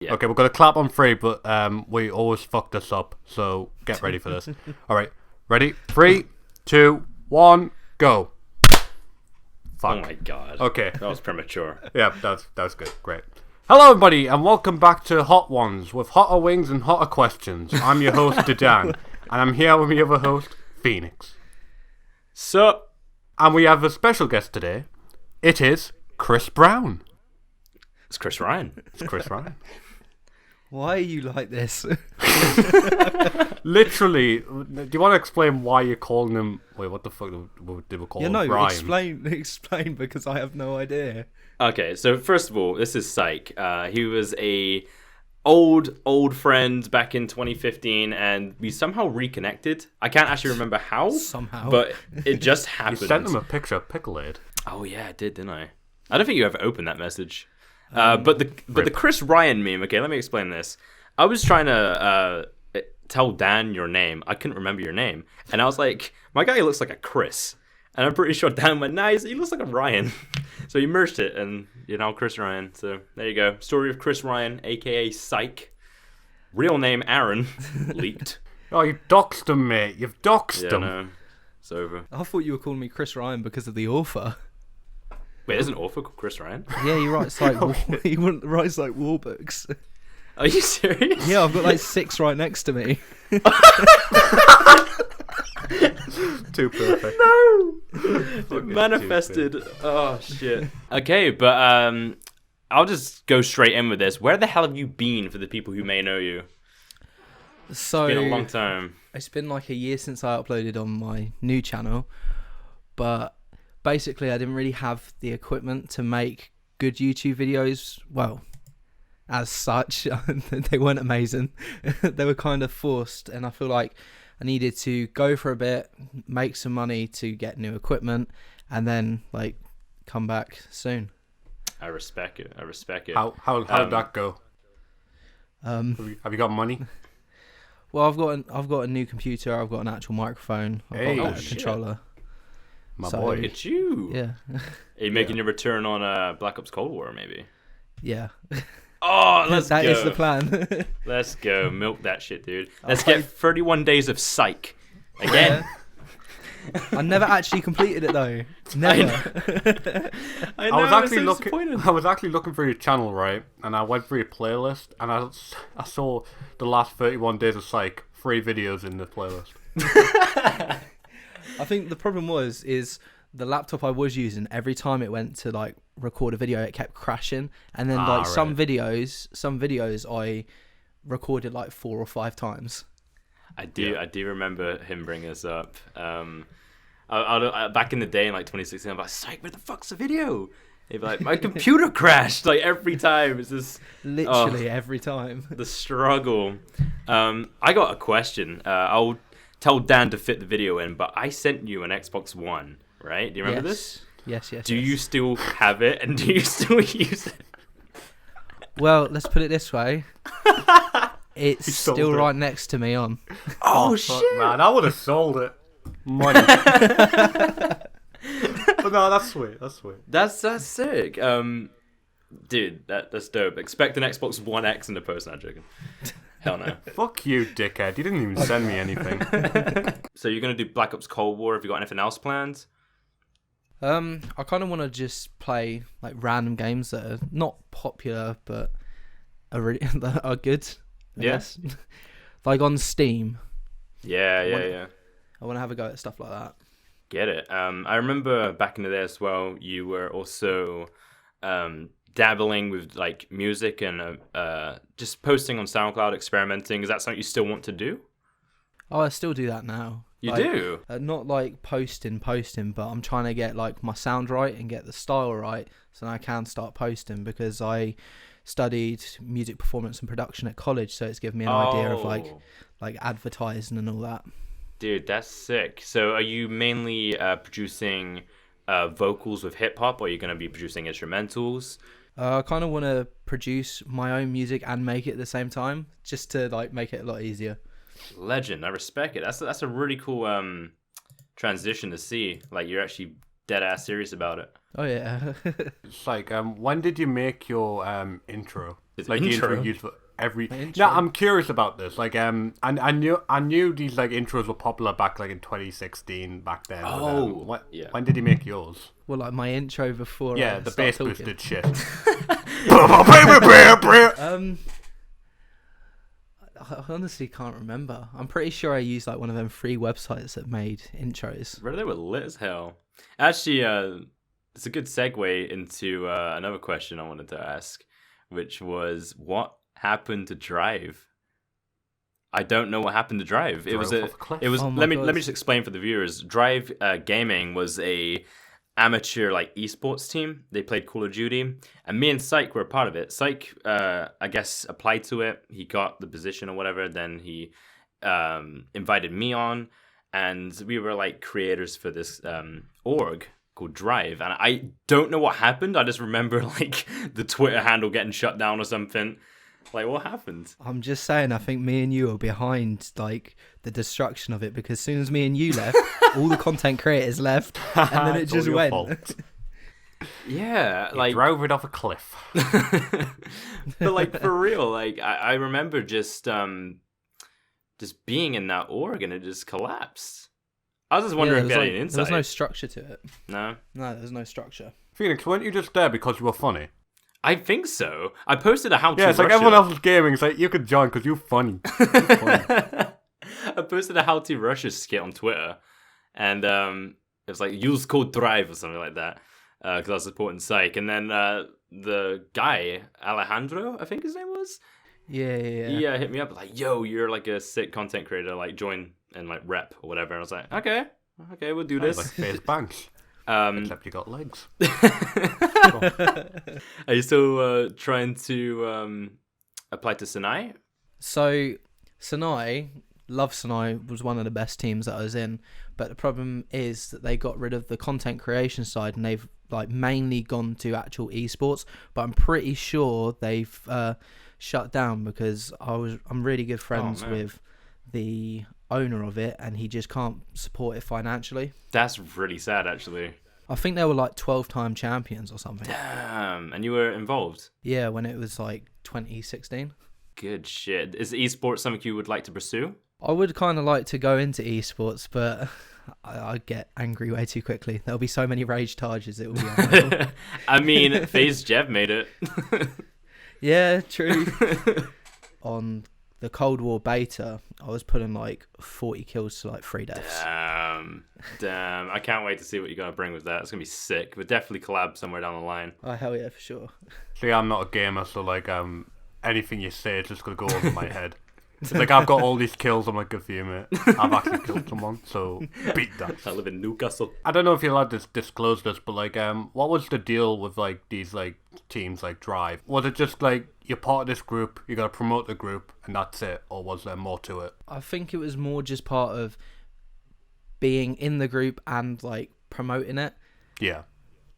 Yeah. Okay, we're going to clap on three, but we always fuck this up, so get ready for this. All right, ready? 3, 2, 1, go. Fuck. Oh my god. Okay. That was premature. Yeah, that was good. Great. Hello, everybody, and welcome back to Hot Ones with hotter wings and hotter questions. I'm your host, Dejan, and I'm here with my other host, Phoenix. Sup? And we have a special guest today. It is Chris Brown. It's Chris Ryan. It's Chris Ryan. Why are you like this? Literally, do you want to explain why you're calling him? Wait, what the fuck did we call him? Ryan? Explain, because I have no idea. Okay, so first of all, this is Syke. He was a old friend back in 2015, and we somehow reconnected. I can't actually remember how. Somehow. But it just happened. You sent him a picture of Picklade. Oh yeah, I did, didn't I? I don't think you ever opened that message. But the Chris Ryan meme. Okay, let me explain this. I was trying to tell Dan your name. I couldn't remember your name, and I was like, my guy looks like a Chris, and I'm pretty sure Dan went, nice. He looks like a Ryan. So he merged it, and you're now Chris Ryan. So there you go. Story of Chris Ryan, aka Syke. Real name Aaron. Leaked. Oh, you doxed him, mate. You've doxed him. No, it's over. I thought you were calling me Chris Ryan because of the author. Wait, there's an author called Chris Ryan? Yeah, he writes like he writes like war books. Are you serious? Yeah, I've got like 6 right next to me. Too perfect. No! It manifested. Oh, shit. Okay, but I'll just go straight in with this. Where the hell have you been for the people who may know you? So It's been a long time. It's been like a year since I uploaded on my new channel, but basically I didn't really have the equipment to make good YouTube videos. Well, as such, they weren't amazing. They were kind of forced, and I feel like I needed to go for a bit, make some money to get new equipment, and then like come back soon. I respect it. How did that go? Have you got money? Well, I've got a new computer. I've got an actual microphone. I've got a controller. My So- boy. Look at you. Yeah, Are you making your return on Black Ops Cold War, maybe? yeah. Oh, let's That go. is the plan. Let's go. Milk that shit, dude. Let's get 31 days of Syke. Again. I never actually completed it though. Never. I know, I was I'm actually so looking. disappointed. I was actually looking for your channel, right? And I went through your playlist, and I saw the last 31 days of Psych. 3 videos in the playlist. I think the problem is the laptop I was using, every time it went to like record a video, it kept crashing, and then like some videos I recorded like 4 or 5 times. I do remember him bringing us up. Back in the day in like 2016, I'm like, Syke, where the fuck's the video? He'd be like, my computer crashed. Like every time, it's just Literally every time. the struggle. I got a question. I'll tell Dan to fit the video in, but I sent you an Xbox One, right? Do you remember this? Yes. Do you still have it, and do you still use it? Well, let's put it this way. It's sold still it. right next to me on. Oh, Fuck, shit! man, I would have sold it. Money. But no, that's sweet. That's sick. Dude, that's dope. Expect an Xbox One X in the post. Not joking. Hell no. Fuck you, dickhead. You didn't even send me anything. So you're gonna do Black Ops Cold War? Have you got anything else planned? I kind of want to just play like random games that are not popular but that are good. I guess. Like on Steam. Yeah. I want to have a go at stuff like that. Get it. I remember back in the day as well. You were also dabbling with like music and just posting on SoundCloud, experimenting. Is that something you still want to do? Oh, I still do that now. You Like, do? Not like posting, but I'm trying to get like my sound right and get the style right so I can start posting, because I studied music performance and production at college, so it's given me an idea of like advertising and all that. Dude, that's sick. So are you mainly producing vocals with hip hop, or are you going to be producing instrumentals? I kind of want to produce my own music and make it at the same time, just to like make it a lot easier. Legend. I respect it. That's a really cool transition to see. Like you're actually dead ass serious about it. Oh yeah. It's like, when did you make your intro? Like the intro intro? used for every. intro. Now I'm curious about this. Like I knew these like intros were popular back like in 2016 back then. Oh, but, yeah. When did he make yours? Well, like my intro before. Yeah, I the start bass talking. boosted shit. I honestly can't remember. I'm pretty sure I used like one of them free websites that made intros. Bro, they were lit as hell. Actually, it's a good segue into another question I wanted to ask, which was what happened to Drive? I don't know what happened to Drive. It was Drove off a cliff. it was. Oh my let me God. just explain for the viewers. Drive Gaming was a amateur like esports team. They played Call of Duty, and me and Syke were a part of it. Syke, I guess, applied to it. He got the position or whatever. Then he invited me on, and we were like creators for this org called Drive. And I don't know what happened. I just remember like the Twitter handle getting shut down or something. Like, what happened? I'm just saying, I think me and you are behind like the destruction of it because as soon as me and you left, all the content creators left, and then it It's all just your went. fault. Yeah, He like drove it off a cliff. but like for real, like I remember just being in that org and it just collapsed. I was just wondering if you had any there insight. was no structure to it. No, No, there was no structure. Phoenix, weren't you just there because you were funny? I think so. I posted a how to. Yeah, it's like Russia. everyone else is gaming. It's like you could join because you're funny. I posted a how to Russia skit on Twitter, and it was like use code Drive or something like that because I was supporting Syke, and then the guy Alejandro, I think his name was. Yeah. He hit me up like, "Yo, you're like a sick content creator. Like, join and like rep or whatever." And I was like, "Okay, we'll do It's this." like Face Banks, except you got legs. Are you still trying to apply to Sinai? So, Love Sinai was one of the best teams that I was in, but the problem is that they got rid of the content creation side and they've like mainly gone to actual esports. But I'm pretty sure they've shut down because I'm really good friends man. with the owner of it, and he just can't support it financially. That's really sad, actually. I think they were like 12-time champions or something. Damn, and you were involved. Yeah, when it was like 2016. Good shit. Is esports something you would like to pursue? I would kind of like to go into esports, but I get angry way too quickly. There'll be so many rage charges, it will be unreal. I mean, FaZe Jev made it. Yeah, true. On the Cold War beta, I was putting like 40 kills to like 3 deaths. Damn. I can't wait to see what you're going to bring with that. It's going to be sick. We'll definitely collab somewhere down the line. Oh, hell yeah, for sure. See, I'm not a gamer, so like anything you say is just gonna go over my head. It's like I've got all these kills. I'm like, good for you, mate. I've actually killed someone, so beat that. I live in Newcastle. I don't know if you're allowed to disclose this, but like, what was the deal with like these like teams like Drive? Was it just like you're part of this group, you gotta promote the group, and that's it, or was there more to it? I think it was more just part of being in the group and like promoting it, Yeah.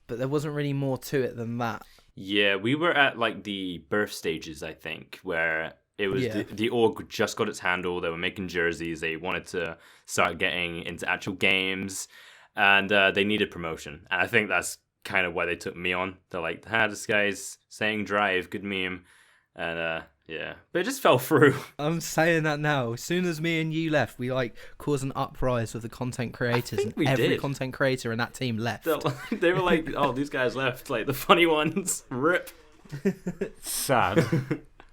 but there wasn't really more to it than that. Yeah, we were at like the birth stages, I think, where it was Yeah. the org just got its handle. They were making jerseys. They wanted to start getting into actual games, and they needed promotion. And I think that's kind of why they took me on. They're like, this guy's saying Drive, good meme. And yeah, but it just fell through. I'm saying that now. As soon as me and you left, we like caused an uprise with the content creators, think and we every did. content creator in that team left. They were like, oh, these guys left, like the funny ones. Rip. Sad.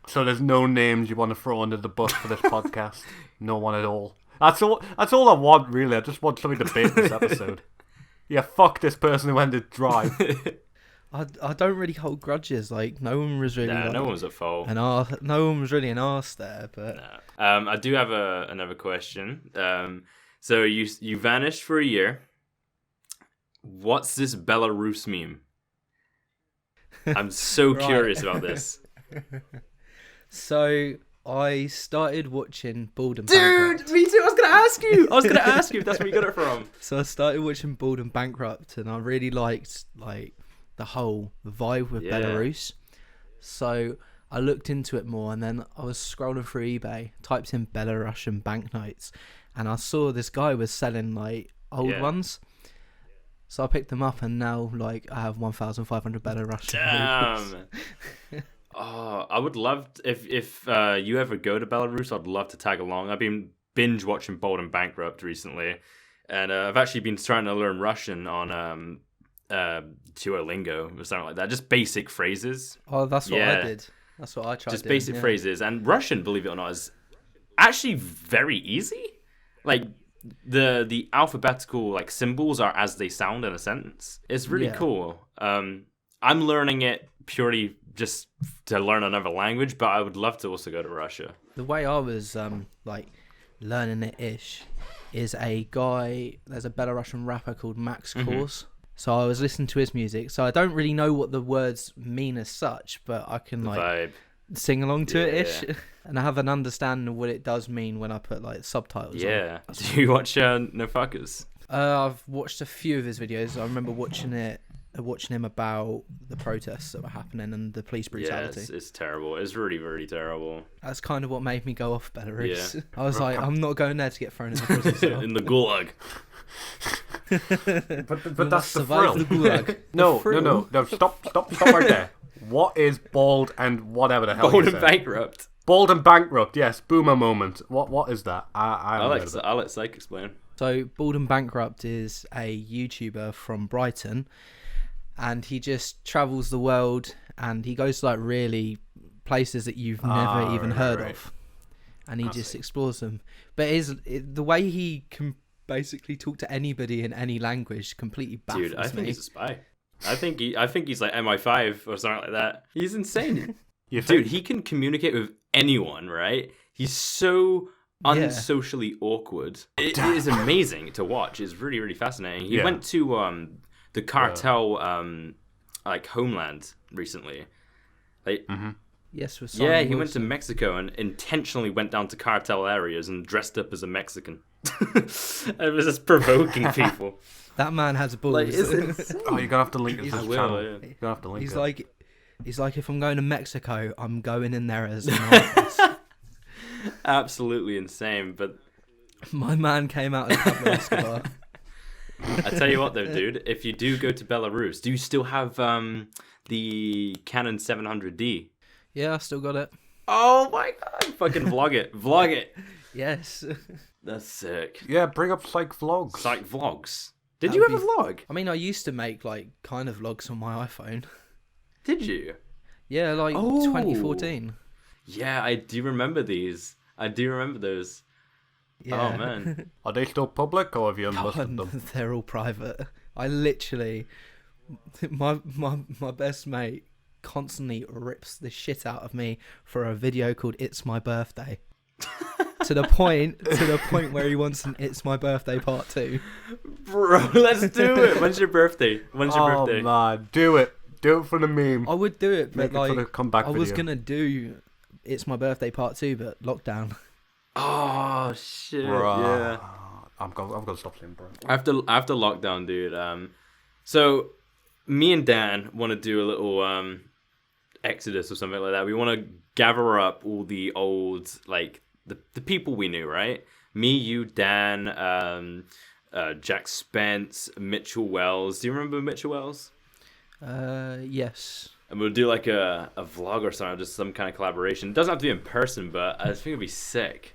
So there's no names you want to throw under the bus for this podcast? No one at all. That's all I want, really. I just want something to bait this episode. Yeah, fuck this person who went to Drive. I don't really hold grudges. Like no one was really. Nah, like, no one was at fault. no one was really an arse there. But Nah. I do have another question. So you vanished for a year. What's this Belarus meme? I'm so Right. curious about this. so I started watching Bald and Bankrupt. me too. I was gonna ask you. I was gonna ask you if that's where you got it from. So I started watching Bald and Bankrupt, and I really liked like the whole vibe with Yeah. Belarus. So I looked into it more, and then I was scrolling through eBay, typed in Belarusian banknotes, and I saw this guy was selling like old Yeah. ones. So I picked them up, and now like I have 1,500 Belarusian rubles. Damn. Oh, I would love if you ever go to Belarus, I'd love to tag along. I've been binge watching Bold and Bankrupt recently, and I've actually been trying to learn Russian on Duolingo or something like that. Just basic phrases. Oh, that's what I did. That's what I tried. Just doing, basic phrases, and Russian, believe it or not, is actually very easy. Like the alphabetical like symbols are as they sound in a sentence. It's really cool. I'm learning it purely just to learn another language, but I would love to also go to Russia. The way I was like learning it ish is there's a Belarusian rapper called Max Kors. So I was listening to his music. So I don't really know what the words mean as such, but I can like vibe. Sing along to it ish, and I have an understanding of what it does mean when I put like subtitles. Yeah. On. Do you watch No Fuckers? I've watched a few of his videos. I remember watching him about the protests that were happening and the police brutality. Yeah, it's terrible. It's really, really terrible. That's kind of what made me go off Belarus. Yeah. I was like, I'm not going there to get thrown in the prison cell. In the gulag. but that's the thrill. The gulag. No. Stop right there. What is Bald and whatever the hell? Bold and Bankrupt. Bald and Bankrupt. Yes, boomer moment. What is that? I'll let Syke explain. So Bald and Bankrupt is a YouTuber from Brighton, and he just travels the world, and he goes to like really places that you've never even heard of, and he just explores them. But the way he can basically talk to anybody in any language completely baffles me. Dude, I think he's a spy. I think he's like MI5 or something like that. He's insane. Dude, he can communicate with anyone, right? He's so unsocially awkward. It is amazing to watch. It's really, really fascinating. He went to the cartel like homeland recently. Like Yes, with he went to Mexico and intentionally went down to cartel areas and dressed up as a Mexican. It was just provoking people. That man has balls. Like, you're gonna have to link his channel. You're gonna have to link He's like, if I'm going to Mexico, I'm going in there as an artist. Absolutely insane, but my man came out as Pablo Escobar. I tell you what, though, dude, if you do go to Belarus, do you still have the Canon 700D? Yeah, I still got it. Oh my god! Fucking vlog it. Yes. That's sick. Yeah, bring up Syke vlogs. Syke vlogs. Did you have a vlog? I mean, I used to make like kind of vlogs on my iPhone. Did you? Yeah, like 2014. Yeah, I do remember these. I do remember those. Yeah. Oh man. Are they still public or have you unlisted them? They're all private. I literally, my best mate constantly rips the shit out of me for a video called "It's My Birthday." to the point where he wants an "It's My Birthday" part 2. Bro, let's do it. When's your birthday? Oh man, do it for the meme. I would do it, but like I was video. gonna do "It's My Birthday" part 2, but lockdown. Oh shit! Bruh. Yeah, I'm gonna stop saying bro. After lockdown, dude. So me and Dan want to do a little exodus or something like that. We want to gather up all the old like the people we knew, right? Me, you, Dan, Jack Spence, Mitchell Wells. Do you remember Mitchell Wells? Yes. And we'll do like a vlog or something, just some kind of collaboration. It doesn't have to be in person, but I think it'd be sick.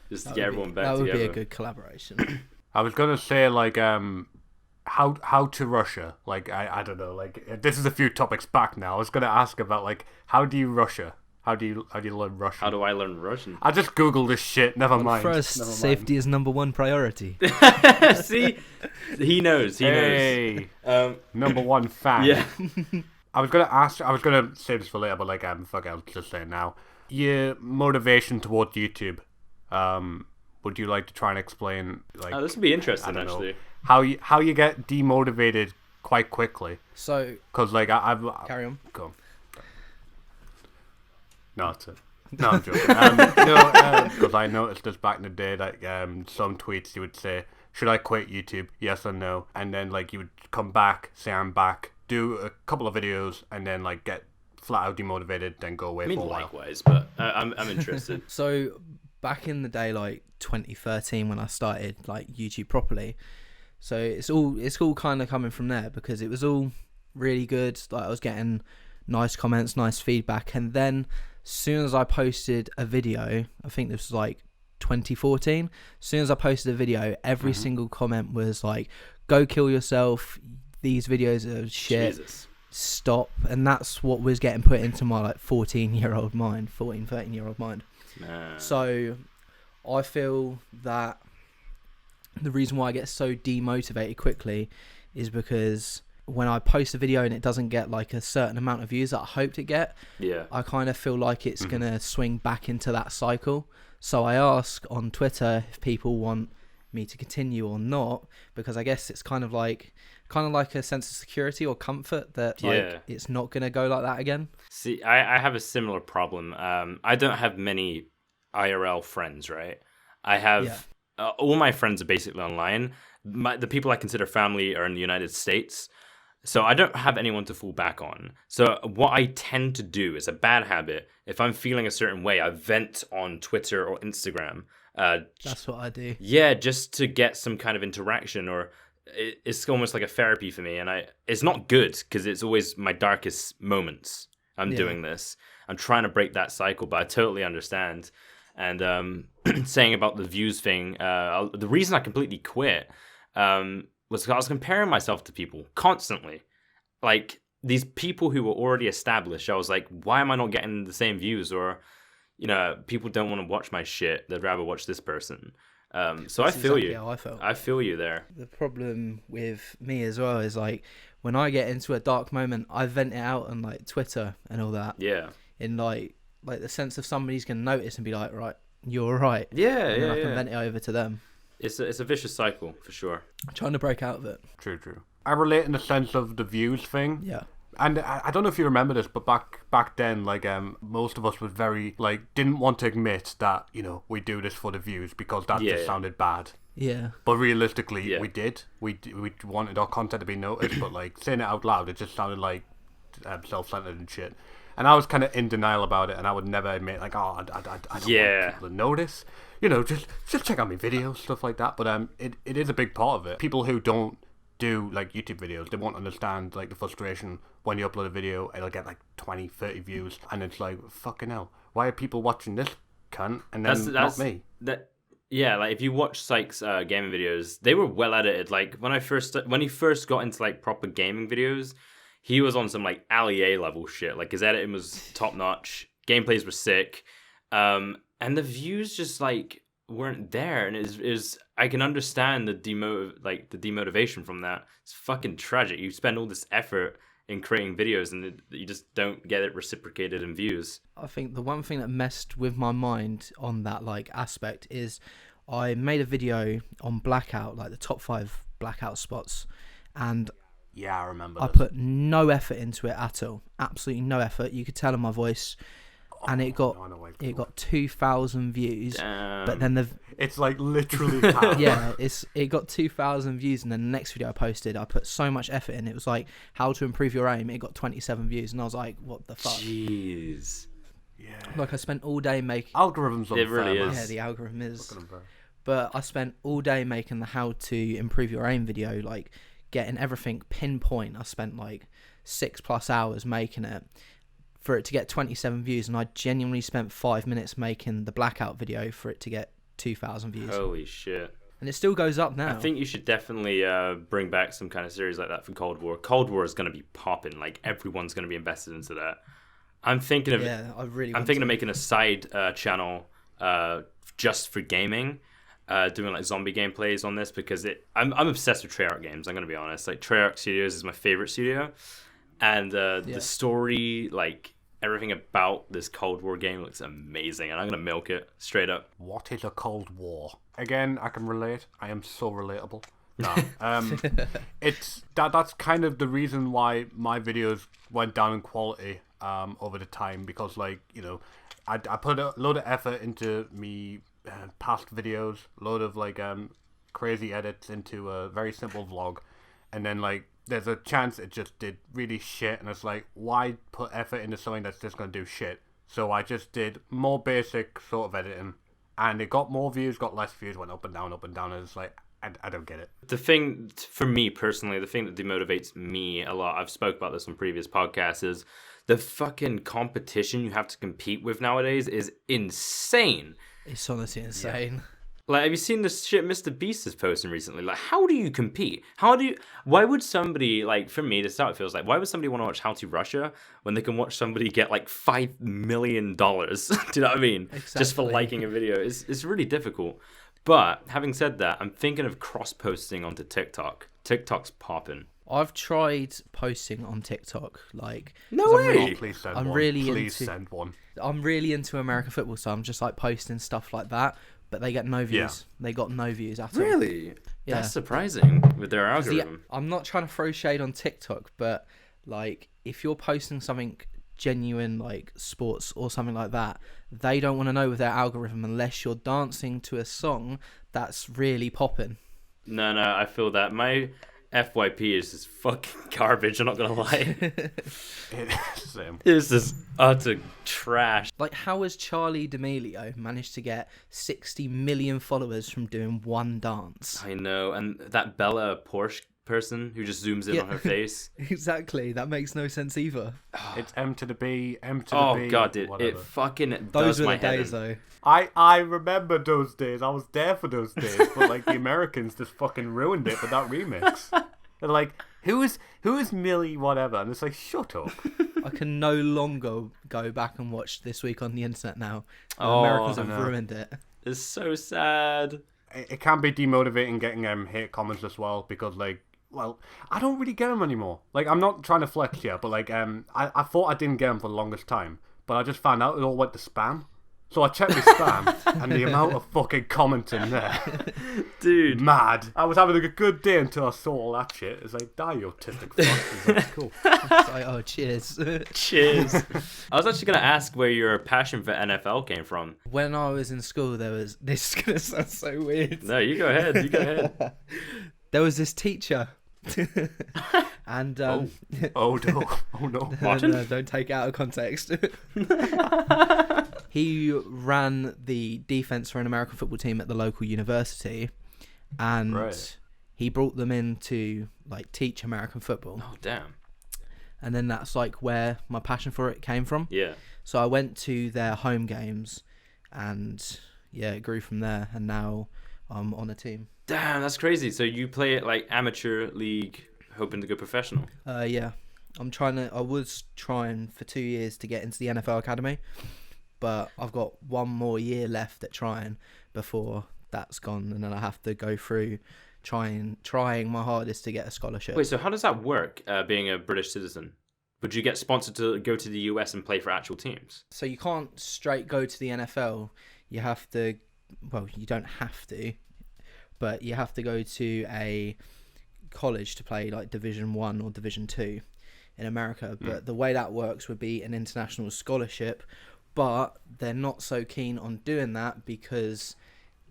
Just to get everyone back together. That would be a good collaboration. I was gonna say like how to Russia. Like I don't know. Like this is a few topics back now. I was gonna ask about like how do you Russia? How do you learn Russian? How do I learn Russian? I just googled this shit. Never mind. First, safety is number one priority. See, he knows. Hey, number one fan. Yeah. I was gonna say this for later, but like fuck, I'll just say it now. Your motivation towards YouTube. Would you like to try and explain like? Oh, this would be interesting actually. How you get demotivated quite quickly? So, because like I've carry on. Go on. No, that's it. No, I'm joking. Because I noticed this back in the day that some tweets you would say, "Should I quit YouTube? Yes or no?" And then like you would come back, say I'm back, do a couple of videos, and then like get flat out demotivated, then go away for a while. Likewise, but I'm interested. So back in the day, like 2013, when I started like YouTube properly, so it's all kind of coming from there because it was all really good. Like I was getting nice comments, nice feedback. And then as soon as I posted a video, I think this was like 2014, as soon as I posted a video, every single comment was like, go kill yourself, these videos are shit, Jesus. stop. And that's what was getting put into my like 13-year-old mind. Man. So I feel that the reason why I get so demotivated quickly is because when I post a video and it doesn't get like a certain amount of views that I hoped it get, I kind of feel like it's gonna swing back into that cycle. So I ask on Twitter if people want me to continue or not, because I guess it's kind of like a sense of security or comfort that like it's not gonna go like that again. See, I have a similar problem. I don't have many IRL friends, right? I have all my friends are basically online. The people I consider family are in the United States. So I don't have anyone to fall back on. So what I tend to do is a bad habit. If I'm feeling a certain way, I vent on Twitter or Instagram. That's what I do. Yeah, just to get some kind of interaction, or it's almost like a therapy for me. And it's not good because it's always my darkest moments. I'm doing this. I'm trying to break that cycle, but I totally understand. And saying about the views thing, the reason I completely quit was because I was comparing myself to people constantly. Like, these people who were already established, I was like, why am I not getting the same views? Or, people don't want to watch my shit. They'd rather watch this person. So I feel exactly you. how I felt. I feel you there. The problem with me as well is like when I get into a dark moment, I vent it out on like Twitter and all that. Yeah. In like the sense of somebody's gonna notice and be like, right, you're right. Yeah, and then I yeah. can vent it over to them. It's a vicious cycle for sure. I'm trying to break out of it. True. I relate in the sense of the views thing. Yeah. And I don't know if you remember this, but back then, like, most of us was very, like, didn't want to admit that, we do this for the views because that just sounded bad. Yeah. But realistically, we did. We wanted our content to be noticed, but, like, saying it out loud, it just sounded like self-centered and shit. And I was kind of in denial about it, and I would never admit, like, I don't want people to notice. Just check out my videos, stuff like that. But it is a big part of it. People who don't do like YouTube videos, they won't understand like the frustration when you upload a video, it'll get like 20, 30 views, and it's like, fucking hell, why are people watching this cunt and then not me? Like if you watch Syke's gaming videos, they were well edited. Like when he first got into like proper gaming videos, he was on some like Ali A level shit. Like his editing was top notch, gameplays were sick, and the views just like weren't there. And it is I can understand the demotivation from that. It's fucking tragic. You spend all this effort in creating videos and you just don't get it reciprocated in views. I think the one thing that messed with my mind on that like aspect is I made a video on blackout, like the top 5 blackout spots, and I remember I put no effort into it at all. Absolutely no effort. You could tell in my voice. And it got 2,000 views. Damn. But then it's like literally half. Yeah, it got 2,000 views, and then the next video I posted, I put so much effort in. It was like how to improve your aim. It got 27 views, and I was like, what the fuck? Jeez. Yeah. Like I spent all day making algorithms. It really is. Yeah, the algorithm is. But I spent all day making the how to improve your aim video, like getting everything pinpoint. I spent like 6+ hours making it for it to get 27 views, and I genuinely spent 5 minutes making the blackout video for it to get 2,000 views. Holy shit. And it still goes up now. I think you should definitely bring back some kind of series like that for Cold War. Cold War is going to be popping. Like, everyone's going to be invested into that. I'm thinking of making a side channel just for gaming, doing like zombie gameplays on this, because I'm obsessed with Treyarch games, I'm going to be honest. Like, Treyarch Studios is my favorite studio. And the story, like, everything about this Cold War game looks amazing, and I'm gonna milk it straight up. What is a Cold War? Again, I can relate. I am so relatable. No, that's kind of the reason why my videos went down in quality over the time, because like I put a load of effort into me past videos, load of like crazy edits into a very simple vlog, and then like there's a chance it just did really shit, and it's like, why put effort into something that's just going to do shit? So I just did more basic sort of editing, and it got more views, got less views, went up and down, and it's like, I don't get it. The thing, for me personally, the thing that demotivates me a lot, I've spoke about this on previous podcasts, is the fucking competition you have to compete with nowadays is insane. It's honestly insane. Like, have you seen the shit Mr. Beast is posting recently? Like, how do you compete? Why would somebody, like, for me, this is how it feels like, why would somebody want to watch How to Russia when they can watch somebody get, like, $5 million? Do you know what I mean? Exactly. Just for liking a video. It's really difficult. But, having said that, I'm thinking of cross-posting onto TikTok. TikTok's popping. I've tried posting on TikTok, like... No 'cause way! Please send I'm one. really Please into- send one. I'm really into American football, so I'm just, like, posting stuff like that, but they get no views. Yeah. They got no views at all. Really? Yeah. That's surprising with their 'Cause algorithm. I'm not trying to throw shade on TikTok, but, like, if you're posting something genuine, like, sports or something like that, they don't want to know with their algorithm unless you're dancing to a song that's really popping. No, I feel that. My FYP is just fucking garbage, I'm not gonna lie. Same. It's just utter trash. Like, how has Charlie D'Amelio managed to get 60 million followers from doing one dance? I know, and that Bella Porsche person who just zooms in Yeah. on her face. Exactly, that makes no sense either. It's M to the B, M to the Oh B. god, dude, whatever. it fucking Those does were my the head days, in. though. I remember those days. I was there for those days, but like the Americans just fucking ruined it with that remix. They're like, who is Millie whatever? And it's like, shut up. I can no longer go back and watch This Week on the Internet now. The Oh, Americans I have know. ruined it. It's so sad. It can be demotivating getting hate comments as well because like, well, I don't really get them anymore. Like, I'm not trying to flex here, but like, I thought I didn't get them for the longest time, but I just found out it all went to spam. So I checked my spam, and the amount of fucking comments in there, Dude. mad. I was having a good day until I saw all that shit. It's like, die, you autistic fuck. It's cool. It's like, oh, cheers. Cheers. I was actually going to ask where your passion for NFL came from. When I was in school, there was... This is going to sound so weird. No, you go ahead. You go ahead. There was this teacher. And... Oh no. Oh no. Martin? No, don't take it out of context. He ran the defense for an American football team at the local university, and Right. he brought them in to like teach American football. Oh, damn. And then that's like where my passion for it came from. Yeah. So I went to their home games, and yeah, it grew from there. And now I'm on a team. Damn, that's crazy. So you play it like amateur league, hoping to go professional. Yeah, I was trying for 2 years to get into the NFL academy, but I've got one more year left at trying before that's gone, and then I have to go through trying my hardest to get a scholarship. Wait, so how does that work, being a British citizen? Would you get sponsored to go to the US and play for actual teams? So you can't straight go to the NFL. You have to, well, you don't have to, but you have to go to a college to play like Division 1 or Division 2 in America. But the way that works would be an international scholarship, but they're not so keen on doing that because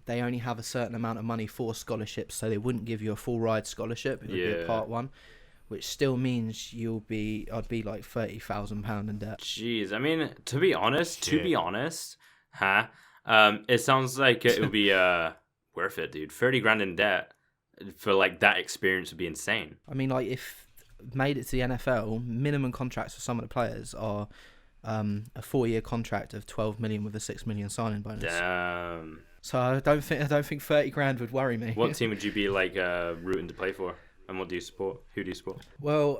they only have a certain amount of money for scholarships, so they wouldn't give you a full ride scholarship. It would be a part 1, which still means I'd be like £30,000 in debt. Jeez, I mean, to be honest, Shit. it sounds like it would be worth it, dude. 30 grand in debt for like that experience would be insane. I mean, like, if made it to the NFL, minimum contracts for some of the players are a 4-year contract of 12 million with a 6 million signing bonus. Damn. So I don't think 30 grand would worry me. What team would you be like rooting to play for? And what do you support? Who do you support? Well,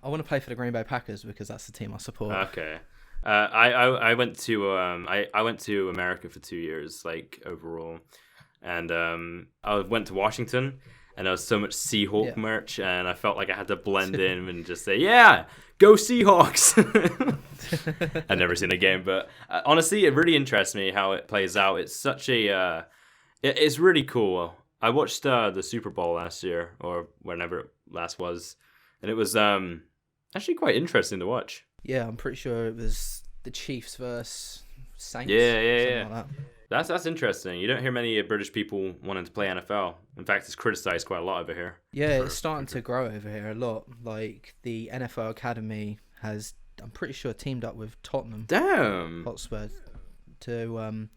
I want to play for the Green Bay Packers because that's the team I support. Okay. I went to I went to America for 2 years, like overall, and I went to Washington, and there was so much Seahawk merch, and I felt like I had to blend in and just say, "Yeah, go Seahawks." I've never seen a game, but honestly, it really interests me how it plays out. It's such a it's really cool. I watched the Super Bowl last year, or whenever it last was, and it was actually quite interesting to watch. Yeah, I'm pretty sure it was the Chiefs versus Saints. Yeah. Like that. That's interesting. You don't hear many British people wanting to play NFL. In fact, it's criticized quite a lot over here. Yeah, it's starting to grow over here a lot. Like the NFL Academy has, I'm pretty sure, teamed up with Tottenham Damn. Hotspur to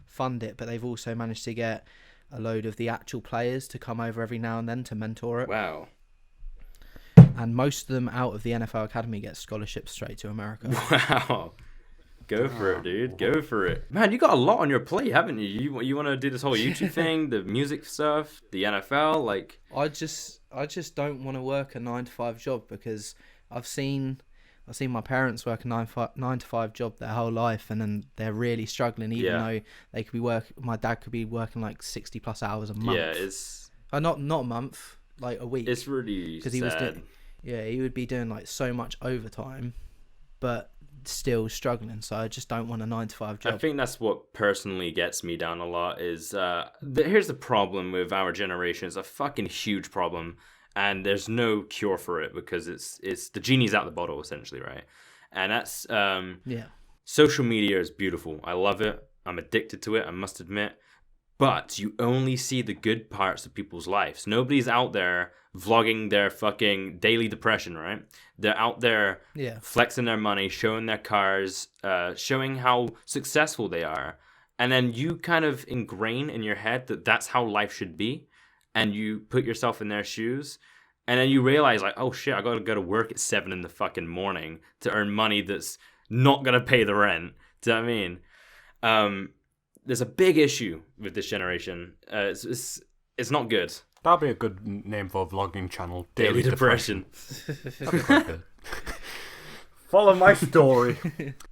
fund it, but they've also managed to get a load of the actual players to come over every now and then to mentor it. Wow. and most of them out of the NFL academy get scholarships straight to America. Wow. Go for it, dude. Go for it. Man, you got a lot on your plate, haven't you? You want to do this whole YouTube thing, the music stuff, the NFL, like... I just don't want to work a 9-to-5 job because I've seen my parents work a 9-to-5 job their whole life, and then they're really struggling, even though they could be my dad could be working like 60+ hours a month. Yeah, it's... not a month, like a week. It's really sad. He would be doing like so much overtime, but still struggling. So I just don't want a 9-to-5 job. I think that's what personally gets me down a lot is here's the problem with our generation. It's a fucking huge problem, and there's no cure for it because it's the genie's out the bottle essentially, right? And that's social media is beautiful. I love it. I'm addicted to it, I must admit. But you only see the good parts of people's lives. Nobody's out there vlogging their fucking daily depression, right? They're out there flexing their money, showing their cars, showing how successful they are. And then you kind of ingrain in your head that that's how life should be. And you put yourself in their shoes. And then you realize, like, oh shit, I gotta go to work at 7 in the fucking morning to earn money that's not gonna pay the rent. Do you know what I mean? There's a big issue with this generation. It's not good. That'd be a good name for a vlogging channel. Daily Depression. That'd be quite good. Follow my story.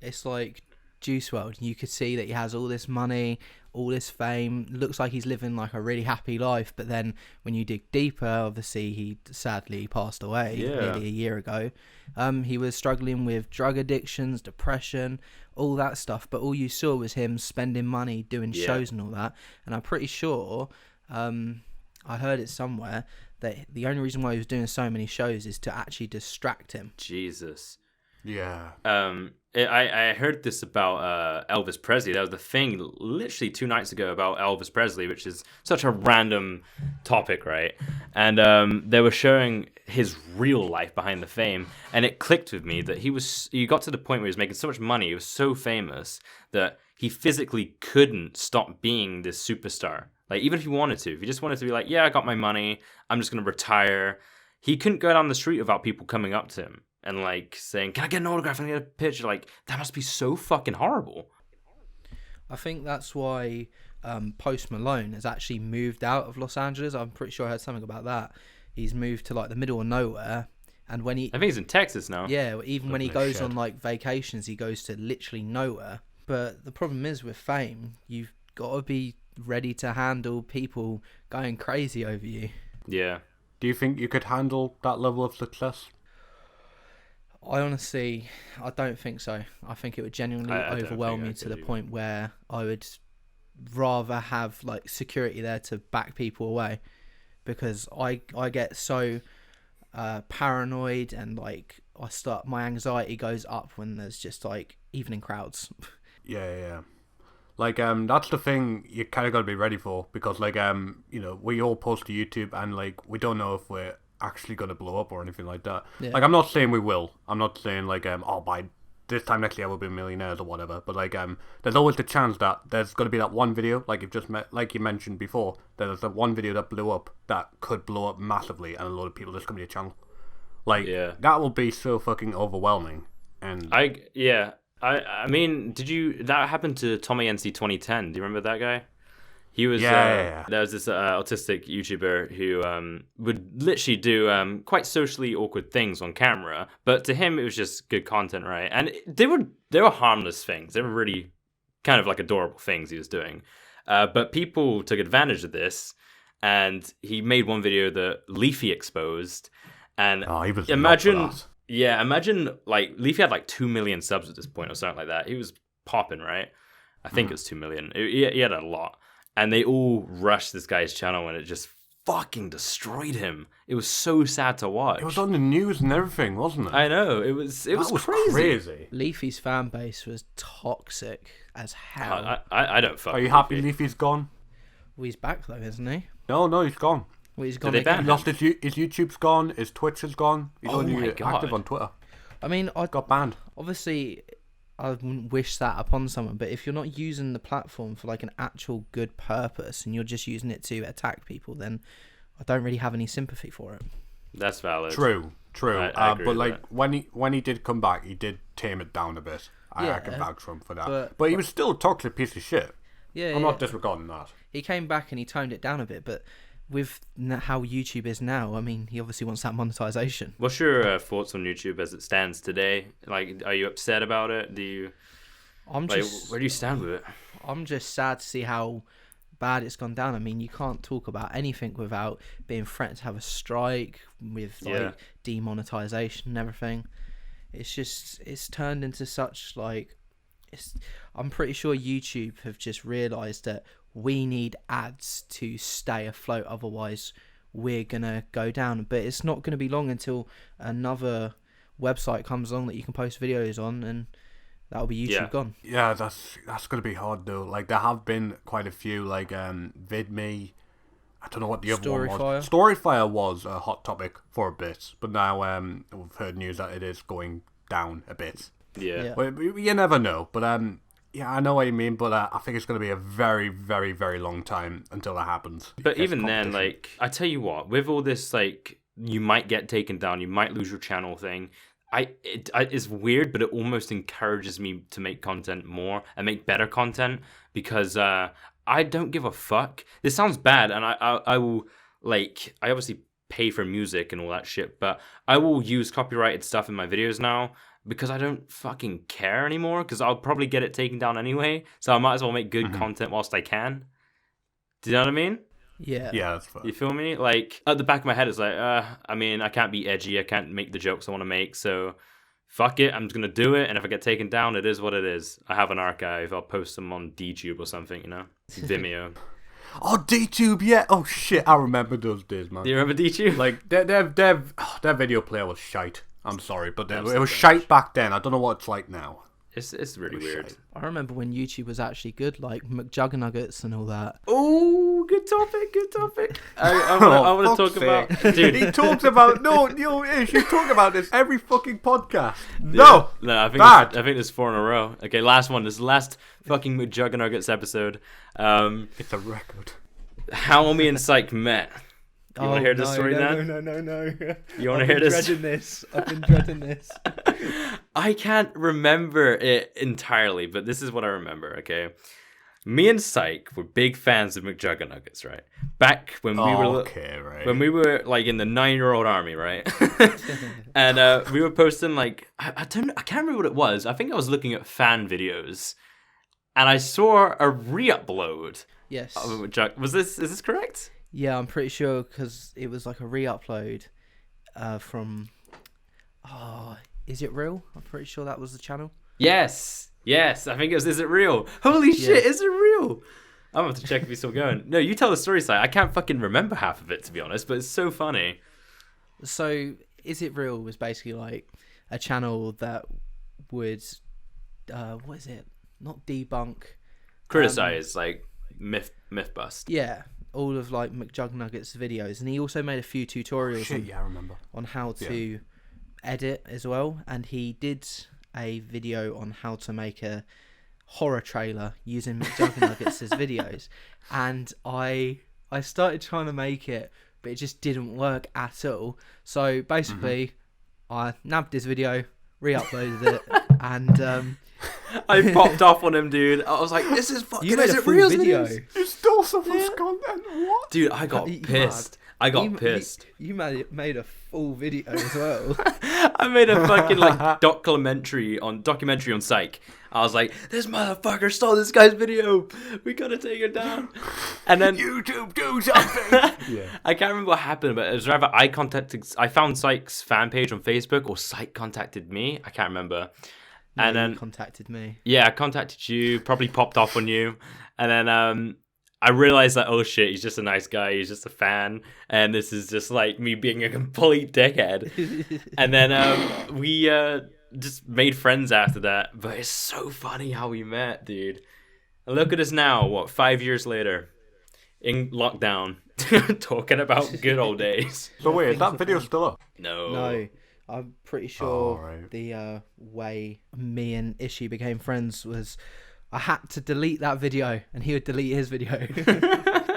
It's like Juice WRLD. You could see that he has all this money, all this fame. Looks like he's living like a really happy life. But then when you dig deeper, obviously he sadly passed away nearly a year ago. He was struggling with drug addictions, depression, all that stuff. But all you saw was him spending money, doing shows and all that. And I'm pretty sure, I heard it somewhere, that the only reason why he was doing so many shows is to actually distract him. Jesus. Yeah. I heard this about Elvis Presley. That was the thing literally 2 nights ago about Elvis Presley, which is such a random topic, right? And they were showing his real life behind the fame, and it clicked with me that he got to the point where he was making so much money, he was so famous that he physically couldn't stop being this superstar. Like, even if he wanted to, if he just wanted to be like, yeah, I got my money, I'm just going to retire, he couldn't go down the street without people coming up to him and like saying, can I get an autograph? Can I get a picture? Like, that must be so fucking horrible. I think that's why Post Malone has actually moved out of Los Angeles. I'm pretty sure I heard something about that. He's moved to like the middle of nowhere. And when I think he's in Texas now. Yeah, even when he goes on like vacations, he goes to literally nowhere. But the problem is with fame, you've got to be ready to handle people going crazy over you. Yeah. Do you think you could handle that level of success? I don't think so. I think it would genuinely overwhelm me to the point where I would rather have like security there to back people away, because I get so paranoid, and like my anxiety goes up when there's just like evening crowds. Yeah. Like, that's the thing you kind of got to be ready for, because, like, we all post to YouTube, and, like, we don't know if we're actually going to blow up or anything like that. Yeah. Like, I'm not saying we will. I'm not saying, like, by this time next year we'll be millionaires or whatever. But, like, there's always the chance that there's going to be that one video, like like you mentioned before, there's that one video that blew up that could blow up massively, and a lot of people just come to your channel. Like, that will be so fucking overwhelming. And I mean, that happened to Tommy NC 2010. Do you remember that guy? He was, yeah. There was this autistic YouTuber who would literally do quite socially awkward things on camera, but to him it was just good content, right? And they were harmless things. They were really kind of like adorable things he was doing. But people took advantage of this, and he made one video that Leafy exposed. And he was imagine like Leafy had like 2 million subs at this point or something like that. He was popping, right? I think it was 2 million. He had a lot. And they all rushed this guy's channel, and it just fucking destroyed him. It was so sad to watch. It was on the news and everything, wasn't it? I know. It was crazy. Leafy's fan base was toxic as hell. I don't fuck. Are you happy Leafy's gone? Well, he's back though, isn't he? No, he's gone. Well, he's gone. Did they ban him? He lost his YouTube's gone. His Twitch is gone. He's only active on Twitter. I mean, I got banned. Obviously, I wouldn't wish that upon someone, but if you're not using the platform for like an actual good purpose, and you're just using it to attack people, then I don't really have any sympathy for it. That's valid. True. True. I agree but with like that. when he did come back, he did tame it down a bit. I Yeah, can vouch for him for that. but He was still a toxic piece of shit. yeah, I'm yeah. not disregarding that. He came back and he toned it down a bit, but with how YouTube is now, I mean, he obviously wants that monetization. What's your thoughts on YouTube as it stands today? Like, are you upset about it? Do you I'm like just, where do you stand with it? I'm just sad to see how bad it's gone down. I mean, you can't talk about anything without being threatened to have a strike with like demonetization and everything. It's turned into such like I'm pretty sure YouTube have just realized that we need ads to stay afloat, otherwise we're gonna go down. But it's not gonna be long until another website comes along that you can post videos on, and that'll be YouTube gone. Yeah, that's gonna be hard though. Like there have been quite a few, like VidMe. I don't know what the other one was. Storyfire was a hot topic for a bit, but now we've heard news that it is going down a bit. Yeah. Well, you never know, but yeah, I know what you mean, but I think it's going to be a very, very, very long time until that happens. But even then, like, I tell you what, with all this, like, you might get taken down, you might lose your channel thing, it's weird, but it almost encourages me to make content more and make better content because I don't give a fuck. This sounds bad, and I will, like, I obviously pay for music and all that shit, but I will use copyrighted stuff in my videos now, because I don't fucking care anymore, because I'll probably get it taken down anyway, so I might as well make good content whilst I can. Do you know what I mean? Yeah. Yeah, that's fine. You feel me? Like, at the back of my head, it's like, I mean, I can't be edgy, I can't make the jokes I want to make, so fuck it, I'm just going to do it, and if I get taken down, it is what it is. I have an archive, I'll post them on DTube or something, you know? Vimeo. Oh, DTube, yeah. Oh, shit, I remember those days, man. Do you remember DTube? Like, their video player was shite. I'm sorry, but it was shite back then. I don't know what it's like now. It's really weird. Shite. I remember when YouTube was actually good, like McJuggernuggets and all that. Oh, good topic. I want to talk about... Dude. He talks about... No, Ish, you talk about this every fucking podcast. No! No, I think bad. I think there's 4 in a row. Okay, last one. This is the last fucking McJuggernuggets episode. It's a record. How me and Syke met. You want to hear this story, Dan? No. You want to hear this? I've been dreading this. I can't remember it entirely, but this is what I remember, okay? Me and Syke were big fans of McJuggernuggets, right? Back when when we were like in the 9-year-old army, right? And we were posting like I can't remember what it was. I think I was looking at fan videos, and I saw a re-upload. Yes. Is this correct? Yeah, I'm pretty sure because it was like a re-upload from. Oh, is it real? I'm pretty sure that was the channel. Yes. I think it was. Is it real? Holy shit! Is it real? I'm gonna have to check if he's still going. No, you tell the story, side. I can't fucking remember half of it, to be honest, but it's so funny. So, Is It Real was basically like a channel that would, what is it? Not debunk. Criticize, like myth bust. Yeah, all of like McJuggernuggets videos, and he also made a few tutorials I remember. on how to edit as well, and he did a video on how to make a horror trailer using McJuggernuggets' videos, and I started trying to make it, but it just didn't work at all. So basically, I nabbed his video, re-uploaded it, and I popped off on him, dude. I was like, "This is fucking." you made is a it full real video. You stole someone's content. What? Dude, I got pissed. I got pissed. You made a full video as well. I made a fucking like documentary on Syke. I was like, "This motherfucker stole this guy's video. We gotta take it down." And then YouTube, do something. Yeah. I can't remember what happened, but it was rather I found Syke's fan page on Facebook, or Syke contacted me. I can't remember. And then you contacted me. Yeah, I contacted you. Probably popped off on you, and then I realized that, oh shit, he's just a nice guy. He's just a fan, and this is just like me being a complete dickhead. And then we just made friends after that. But it's so funny how we met, dude. And look at us now. What, 5 years later, in lockdown, talking about good old days. So wait, is that video still up? No. I'm pretty sure the way me and Ishi became friends was I had to delete that video and he would delete his video.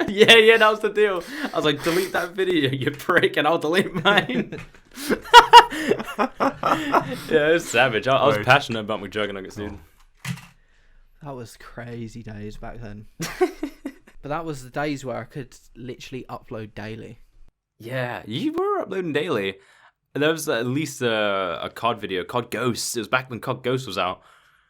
Yeah, that was the deal. I was like, delete that video, you prick, and I'll delete mine. Yeah, it was savage. I was passionate about my Juggernuggets, dude. That was crazy days back then. But that was the days where I could literally upload daily. Yeah, you were uploading daily. There was at least a COD video, COD Ghost. It was back when COD Ghost was out.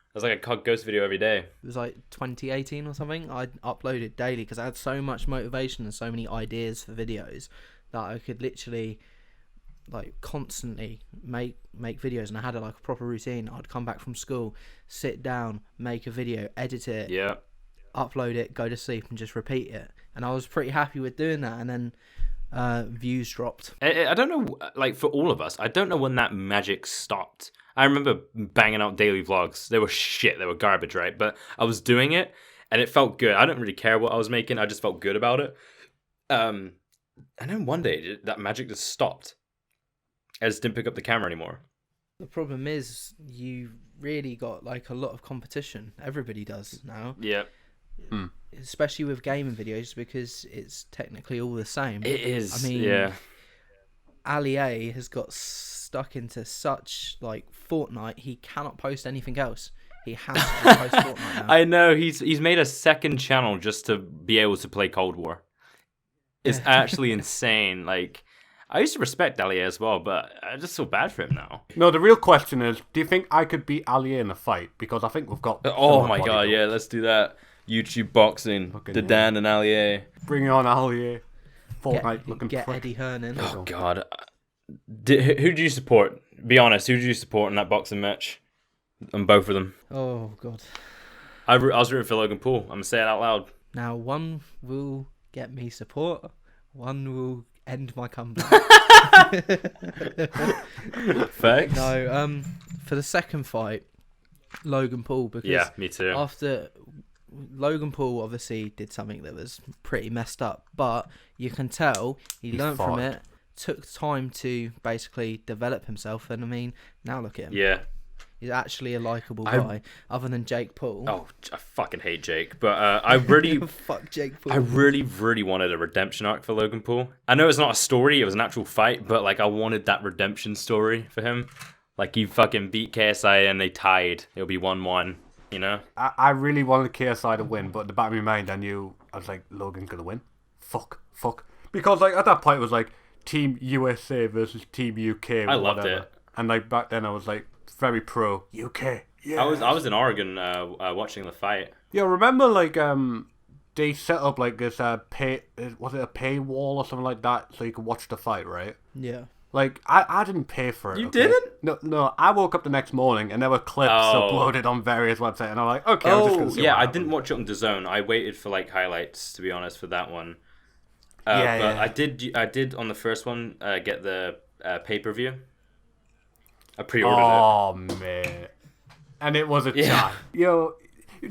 It was like a COD Ghost video every day. It was like 2018 or something. I uploaded daily because I had so much motivation and so many ideas for videos that I could literally like constantly make videos, and I had like a proper routine. I'd come back from school, sit down, make a video, edit it, upload it, go to sleep, and just repeat it. And I was pretty happy with doing that. And then views dropped. I don't know, like for all of us, I don't know when that magic stopped. I remember banging out daily vlogs. They were shit. They were garbage, right? But I was doing it, and it felt good. I don't really care what I was making. I just felt good about it. And then one day, that magic just stopped. I just didn't pick up the camera anymore. The problem is, you really got like a lot of competition. Everybody does now. Yeah. Especially with gaming videos, because it's technically all the same. It is. I mean, yeah. Ali A has got stuck into such like Fortnite. He cannot post anything else. He has to post Fortnite now. I know he's made a second channel just to be able to play Cold War. It's actually insane. Like, I used to respect Ali as well, but I just feel bad for him now. No, the real question is, do you think I could beat Ali in a fight? Because I think we've got... Oh my god, yeah, let's do that. YouTube boxing, the Dan and Ali. Bring on Ali. Fortnite looking get prick. Eddie Hearn in. Oh god. Who do you support? Be honest, who do you support in that boxing match? On both of them. Oh god. I was rooting for Logan Paul. I'm going to say it out loud. Now, one will get me support, one will end my comeback. Thanks. No, for the second fight, Logan Paul, because yeah, me too. After Logan Paul obviously did something that was pretty messed up, but you can tell he learned from it, took time to basically develop himself, and I mean, now look at him. Yeah. He's actually a likable guy, other than Jake Paul. Oh, I fucking hate Jake, but I really... Fuck Jake Paul. I really, really wanted a redemption arc for Logan Paul. I know it's not a story, it was an actual fight, but like I wanted that redemption story for him. Like, he fucking beat KSI and they tied. It'll be 1-1, you know? I really wanted KSI to win, but in the back of my mind, I was like, Logan's gonna win. Fuck. Because like at that point, it was like Team USA versus Team UK. I loved it. And like back then, I was like very pro UK. Yeah. I was in Oregon watching the fight. Yeah, remember like they set up like this was it a paywall or something like that so you could watch the fight, right? Yeah. Like I didn't pay for it. You didn't? No. I woke up the next morning and there were clips uploaded on various websites, and I'm like, okay, I'm just gonna see. Yeah, I didn't watch it on DAZN. I waited for like highlights, to be honest, for that one. But I did on the first one get the pay-per-view. I pre-ordered it. Oh man, and it was a tie. Yo,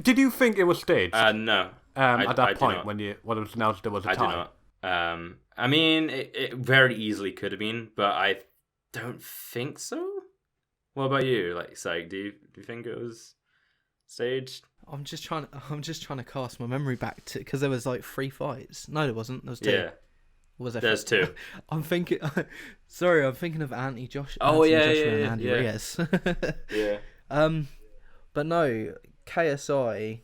did you think it was staged? No. At that point when it was announced, it was a tie. I do not. I mean, it very easily could have been, but I don't think so. What about you? Like, Syke, do you think it was staged? I'm just trying to cast my memory back to, because there was like 3 fights. No, there wasn't. There was 2. Yeah. Was there? There's 2. I'm thinking. Sorry, I'm thinking of Anthony Joshua. Oh yeah, and Andy yeah. Reyes. Yeah. But no, KSI.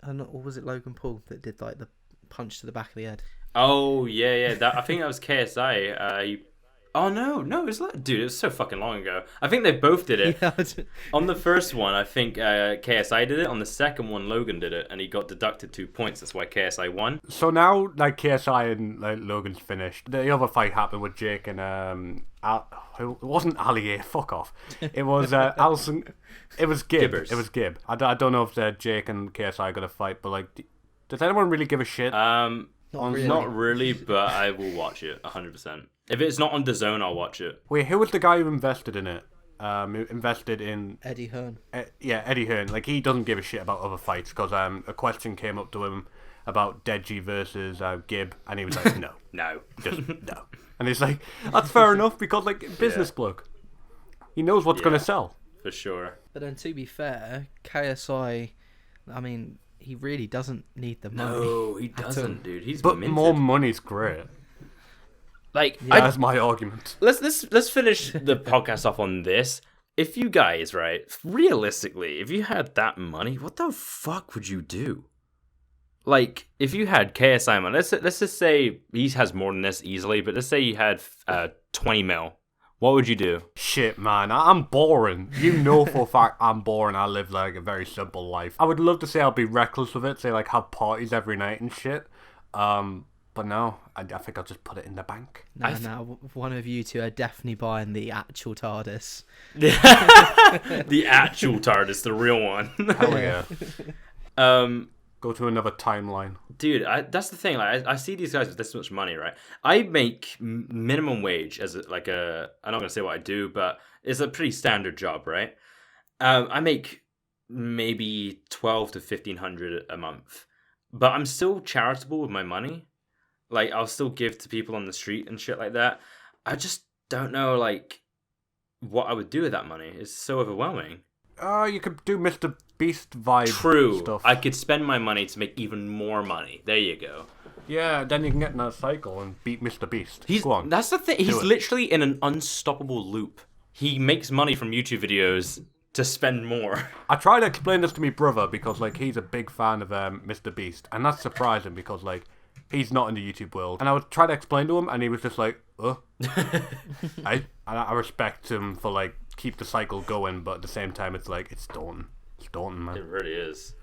Or was it Logan Paul that did like the punch to the back of the head? Oh yeah. I think that was KSI. Oh no, it was dude. It was so fucking long ago. I think they both did it. Yeah, on the first one, I think KSI did it. On the second one, Logan did it, and he got deducted 2 points. That's why KSI won. So now, like KSI and like Logan's finished. The other fight happened with Jake and it wasn't Ali. Fuck off. It was Alison. It was Gib. Gibbers. It was Gib. I don't know if Jake and KSI are gonna fight, but like, does anyone really give a shit? Not really, but I will watch it 100%. If it's not on DAZN, I'll watch it. Wait, who was the guy who invested in it? Invested in Eddie Hearn. Eddie Hearn. Like, he doesn't give a shit about other fights because a question came up to him about Deji versus Gib, and he was like, no, just no. And he's like, that's fair enough because like business bloke, he knows what's gonna sell for sure. But then to be fair, KSI, I mean, he really doesn't need the money. No, he doesn't, dude. He's But minted. more money's great. Like, That's my argument. let's finish the podcast off on this. If you guys, right, realistically, if you had that money, what the fuck would you do? Like, if you had KSI money, let's just say he has more than this easily, but let's say you had 20 mil. What would you do? Shit, man, I'm boring. You know for a fact I'm boring. I live like a very simple life. I would love to say I'll be reckless with it, say like have parties every night and shit. But no, I think I'll just put it in the bank. No, one of you two are definitely buying the actual TARDIS. The actual TARDIS, the real one. Hell yeah. Go to another timeline. Dude, that's the thing. Like, I see these guys with this much money, right? I make minimum wage as I'm not gonna say what I do, but it's a pretty standard job, right? I make maybe 12 to 1,500 a month, but I'm still charitable with my money. Like, I'll still give to people on the street and shit like that. I just don't know, like, what I would do with that money. It's so overwhelming. You could do Mr. Beast vibe True. stuff. I could spend my money to make even more money. There you go. Yeah, then you can get in that cycle and beat Mr. Beast. Go on. That's the thing. He's it. literally in an unstoppable loop. He makes money from YouTube videos to spend more. I try to explain this to my brother because, like, he's a big fan of Mr. Beast. And that's surprising because, like, he's not in the YouTube world. And I would try to explain to him and he was just like, I respect him for, like, keep the cycle going, but at the same time, it's like, it's daunting. It's daunting, man. It really is.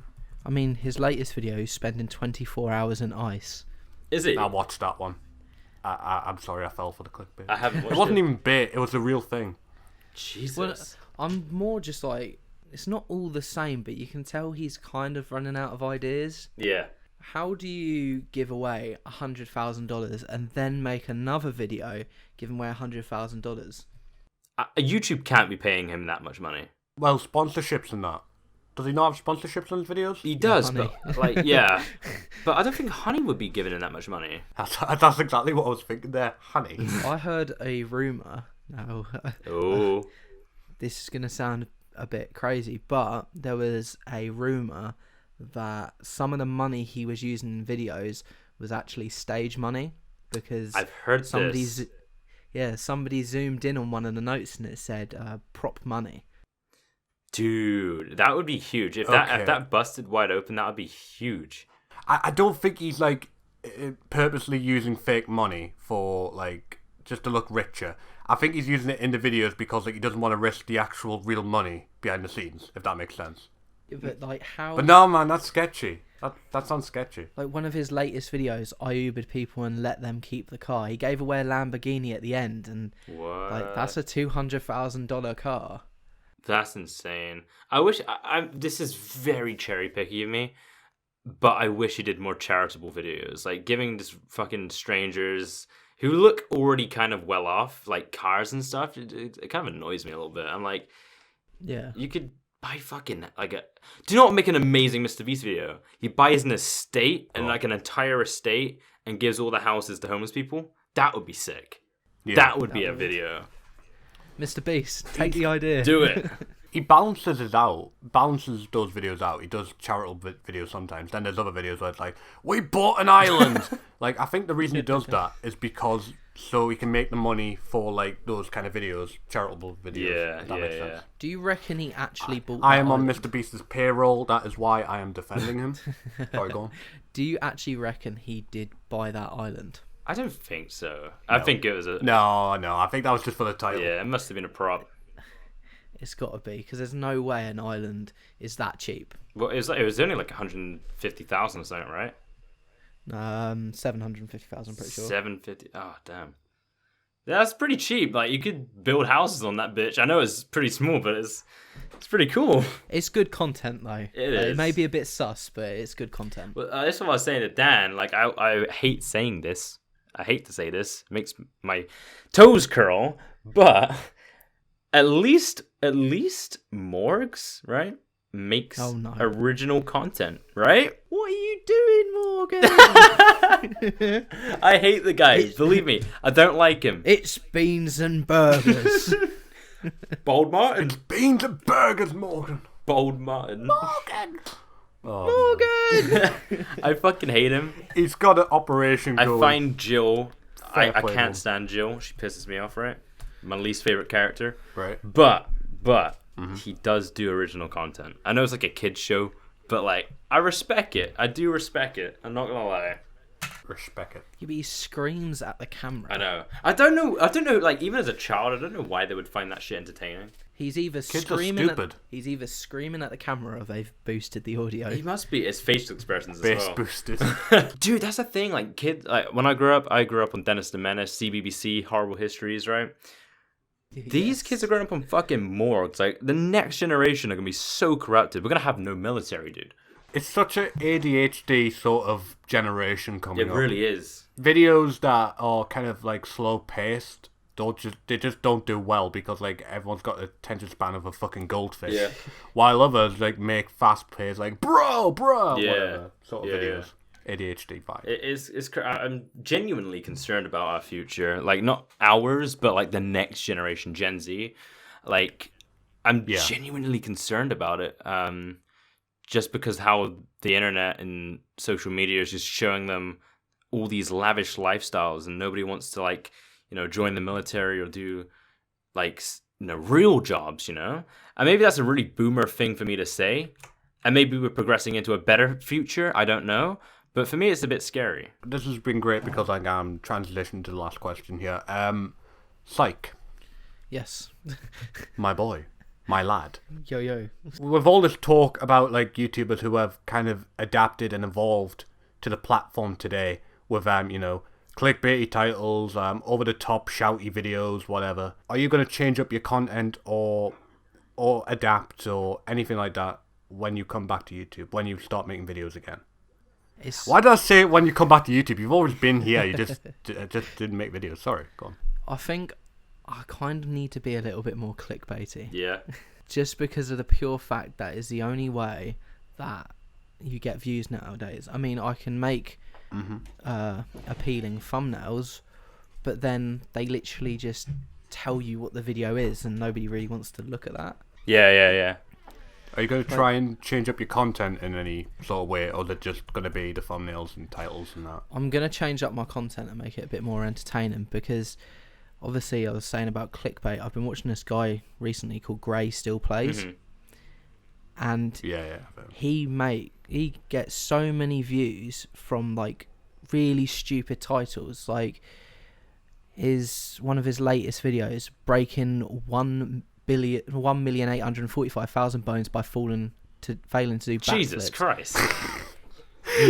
I mean, his latest video is spending 24 hours in ice. Is it? I watched that one. I'm sorry I fell for the clickbait. I haven't watched It wasn't even bait, it was a real thing. Jesus. Well, I'm more just like, it's not all the same, but you can tell he's kind of running out of ideas. Yeah. How do you give away $100,000 and then make another video giving away $100,000? YouTube can't be paying him that much money. Well, sponsorships and that. Does he not have sponsorships on his videos? He does, Honey. but like, yeah. But I don't think Honey would be giving him that much money. That's exactly what I was thinking there. Honey. I heard a rumour. Now, Oh. this is going to sound a bit crazy, but there was a rumour that some of the money he was using in videos was actually stage money because I've heard somebody this. somebody zoomed in on one of the notes and it said prop money. Dude, that would be huge. If Okay. that busted wide open, that would be huge. I don't think he's, like, purposely using fake money for, like, just to look richer. I think he's using it in the videos because, like, he doesn't want to risk the actual real money behind the scenes, if that makes sense. But like how? But no, man, that's sketchy. That sounds sketchy. Like one of his latest videos, I Ubered people and let them keep the car. He gave away a Lamborghini at the end, and What? like that's a $200,000 car. That's insane. I wish this is very cherry picky of me, but I wish he did more charitable videos, like giving this fucking strangers who look already kind of well off, like cars and stuff. It kind of annoys me a little bit. I'm like, Yeah. you could buy fucking do not make an amazing Mr. Beast video. He buys an estate and like an entire estate and gives all the houses to homeless people. That would be sick. Yeah. That would be a video. Mr. Beast, take the idea. Do it. He balances those videos out. He does charitable videos sometimes. Then there's other videos where it's like, we bought an island. Like, I think the reason he does that is because so he can make the money for, like, those kind of videos, charitable videos. Yeah, if that makes sense. Do you reckon he actually bought? I that am on island? Mr. Beast's payroll. That is why I am defending him. Sorry, go on. Do you actually reckon he did buy that island? I don't think so. I think it was a... No, I think that was just for the title. Yeah, it must have been a prop. It's got to be because there's no way an island is that cheap. Well, it was only like 150,000 or something, right? 750,000, I'm pretty sure. 750. Oh, damn. Yeah, that's pretty cheap. Like, you could build houses on that bitch. I know it's pretty small, but it's pretty cool. It's good content though. It It is. may be a bit sus, but it's good content. Well, that's what I was saying to Dan. Like, I hate saying this. I hate to say this. It makes my toes curl. But at least Morgs, right, makes Oh, no. original content, right? What are you doing, Morgan? I hate the guy. Believe me, I don't like him. It's beans and burgers. Bold Martin. Beans and burgers, Morgan. Bold Martin. Morgan. Oh, Morgan! I fucking hate him. he's got an operation I going. find Jill. I Fair play, can't man. stand Jill. She pisses me off, right? My least favorite character. Right. But he does do original content. I know it's like a kid's show, but like I respect it. I do respect it. I'm not gonna lie. Respect it. He screams at the camera. I know. I don't know. Like even as a child, I don't know why they would find that shit entertaining. He's either Kids are screaming. stupid. He's either screaming at the camera or they've boosted the audio. He must be. His facial expressions as Bass well. boosted. Dude, that's the thing. Like kids, like when I grew up on Dennis the Menace, CBBC, Horrible Histories, right? These kids are growing up on fucking morgues. Like the next generation are gonna be so corrupted. We're gonna have no military, dude. It's such an ADHD sort of generation coming It up. really is. Videos that are kind of like slow paced, they just don't do well because like everyone's got the attention span of a fucking goldfish. Yeah. While others like make fast paced like bro, Yeah. whatever sort of Yeah. videos. ADHD vibe. It is. I'm genuinely concerned about our future. Like not ours, but like the next generation, Gen Z. Like I'm genuinely concerned about it. Just because how the internet and social media is just showing them all these lavish lifestyles, and nobody wants to like, join the military or do like, real jobs, And maybe that's a really boomer thing for me to say. And maybe we're progressing into a better future. I don't know. But for me, it's a bit scary. This has been great because like I'm transitioning to the last question here. Syke, Yes. my boy, my lad. Yo. With all this talk about like YouTubers who have kind of adapted and evolved to the platform today with clickbaity titles, over the top shouty videos, whatever. Are you gonna change up your content or adapt or anything like that when you come back to YouTube, when you start making videos again? Why did I say when you come back to YouTube? You've always been here. You just didn't make videos. Sorry, go on. I think I kind of need to be a little bit more clickbaity. Yeah. Just because of the pure fact that is the only way that you get views nowadays. I mean, I can make appealing thumbnails, but then they literally just tell you what the video is, and nobody really wants to look at that. Yeah. Are you going to try and change up your content in any sort of way, or is it just going to be the thumbnails and titles and that? I'm going to change up my content and make it a bit more entertaining because obviously I was saying about clickbait. I've been watching this guy recently called Gray Still Plays. And he gets so many views from like really stupid titles. Like one of his latest videos breaking 1,845,000 bones by failing to do backflips. Jesus Christ.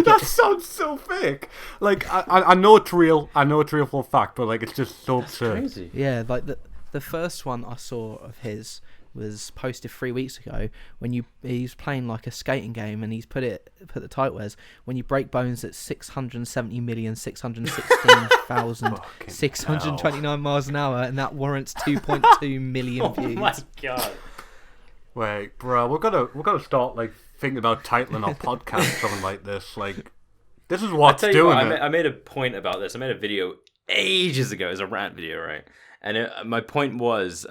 That sounds so fake. Like I know it's real. I know it's real for a fact, but like it's just so absurd. Crazy. Yeah, like the first one I saw of his was posted 3 weeks ago when he's playing like a skating game, and he's put the title as when you break bones at 670,616,629 miles an hour, and that warrants 2.2 million views. Oh my god. Wait, bro, we're gonna start like thinking about titling our podcast something like this. Like, this is what's doing it. I made a point about this. I made a video ages ago. It was a rant video, right? And my point was,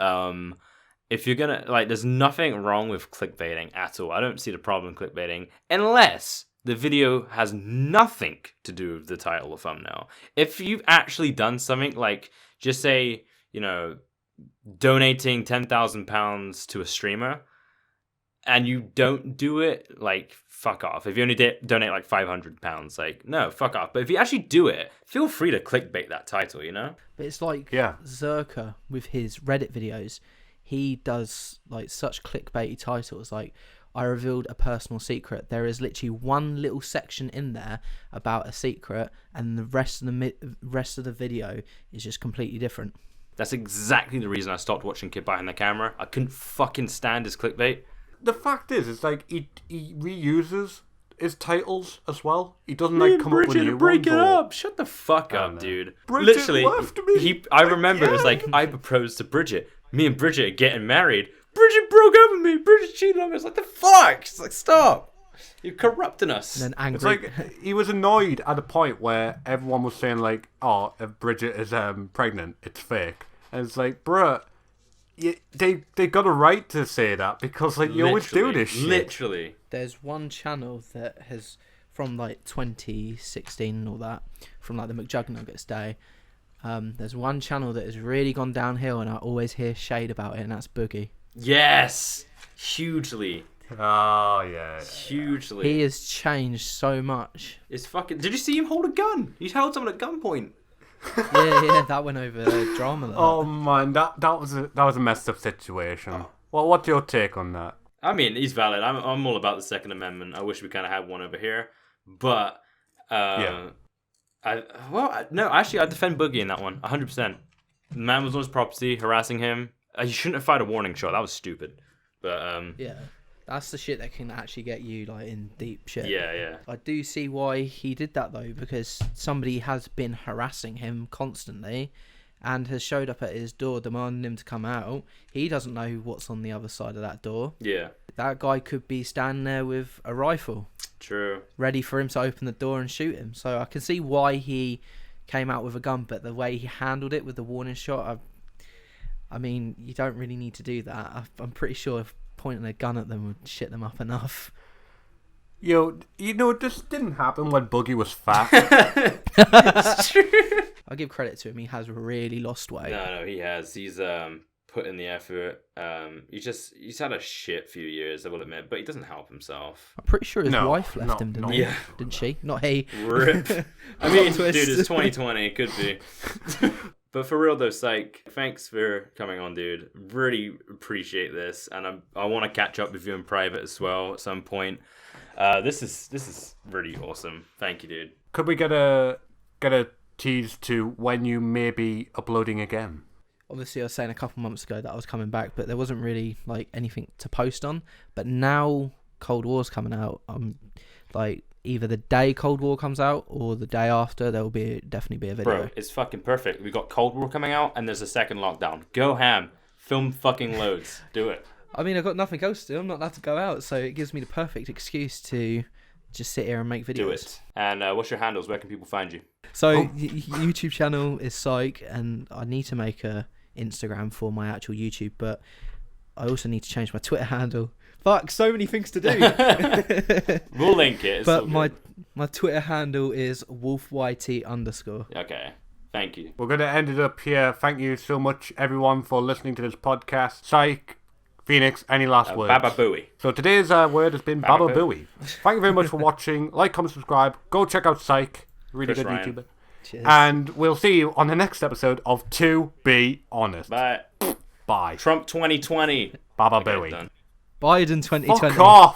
if you're gonna there's nothing wrong with clickbaiting at all. I don't see the problem in clickbaiting unless the video has nothing to do with the title or thumbnail. If you've actually done something like, just say, donating £10,000 to a streamer, and you don't do it, like, fuck off. If you only donate like £500, like, no, fuck off. But if you actually do it, feel free to clickbait that title, But it's like Zerka with his Reddit videos. He does like such clickbaity titles, like I revealed a personal secret. There is literally one little section in there about a secret, and the rest of the video is just completely different. That's exactly the reason I stopped watching Kid Behind the Camera. I couldn't fucking stand his clickbait. The fact is, it's like he reuses his titles as well. He doesn't like come up with new break ones. it up. Shut the fuck up, dude. Bridget Literally, left me I remember it was like, I proposed to Bridget. Me and Bridget are getting married. Bridget broke up with me. Bridget cheated on me. It's like, the fuck? It's like, stop. You're corrupting us. And then angry. It's like he was annoyed at a point where everyone was saying like, "Oh, if Bridget is pregnant, it's fake," and it's like, bruh, they got a right to say that because like you always do this shit. Literally. there's one channel that has, from like 2016 and all that, from like the McJugnuggets day, there's one channel that has really gone downhill, and I always hear shade about it, and that's Boogie. Yes, hugely. Oh yeah. Hugely. He has changed so much. It's fucking. Did you see him hold a gun? He held someone at gunpoint. Yeah, that went over drama. Oh man, that was a messed up situation. Oh. Well, what's your take on that? I mean, he's valid. I'm all about the Second Amendment. I wish we kind of had one over here, but Yeah. No, actually, I defend Boogie in that one, 100%. The man was on his property, harassing him. He shouldn't have fired a warning shot. That was stupid. But Yeah, that's the shit that can actually get you like in deep shit. yeah. I do see why he did that though, because somebody has been harassing him constantly and has showed up at his door demanding him to come out. He doesn't know what's on the other side of that door. Yeah. That guy could be standing there with a rifle, True. ready for him to open the door and shoot him. So I can see why he came out with a gun, but the way he handled it with the warning shot, I mean, you don't really need to do that. I'm pretty sure if pointing a gun at them would shit them up enough. You know, this didn't happen when Boogie was fat. It's true. I'll give credit to him. He has really lost weight. No, he has. He's put in the effort. He's had a shit few years, I will admit, but he doesn't help himself. I'm pretty sure his No, wife left him, didn't he? Yeah. Didn't she? Not he. Rip. I mean, Twist. dude, it's 2020. It could be. But for real though, Syke, thanks for coming on, dude. Really appreciate this, and I want to catch up with you in private as well at some point. This is really awesome. Thank you, dude. Could we get a tease to when you may be uploading again? Obviously, I was saying a couple months ago that I was coming back, but there wasn't really like anything to post on. But now Cold War's coming out. Like either the day Cold War comes out or the day after, there will definitely be a video. Bro, it's fucking perfect. We got Cold War coming out, and there's a second lockdown. Go ham. Film fucking loads. Do it. I mean, I've got nothing else to do. I'm not allowed to go out, so it gives me the perfect excuse to just sit here and make videos. Do it. And what's your handles? Where can people find you? So YouTube channel is Syke, and I need to make a Instagram for my actual YouTube, but I also need to change my Twitter handle. Fuck, so many things to do. We'll link it. It's But all my good. Twitter handle is wolfyt_. Okay. Thank you. We're going to end it up here. Thank you so much, everyone, for listening to this podcast. Syke, Phoenix, any last words? Baba Booey. So today's word has been Baba Baba Booey. Thank you very much for watching. Like, comment, subscribe. Go check out Syke. Really Chris good Ryan. YouTuber. Cheers. And we'll see you on the next episode of To Be Honest. Bye. Bye. Trump 2020. Baba Okay, Booey. done. Biden 2020. Fuck off.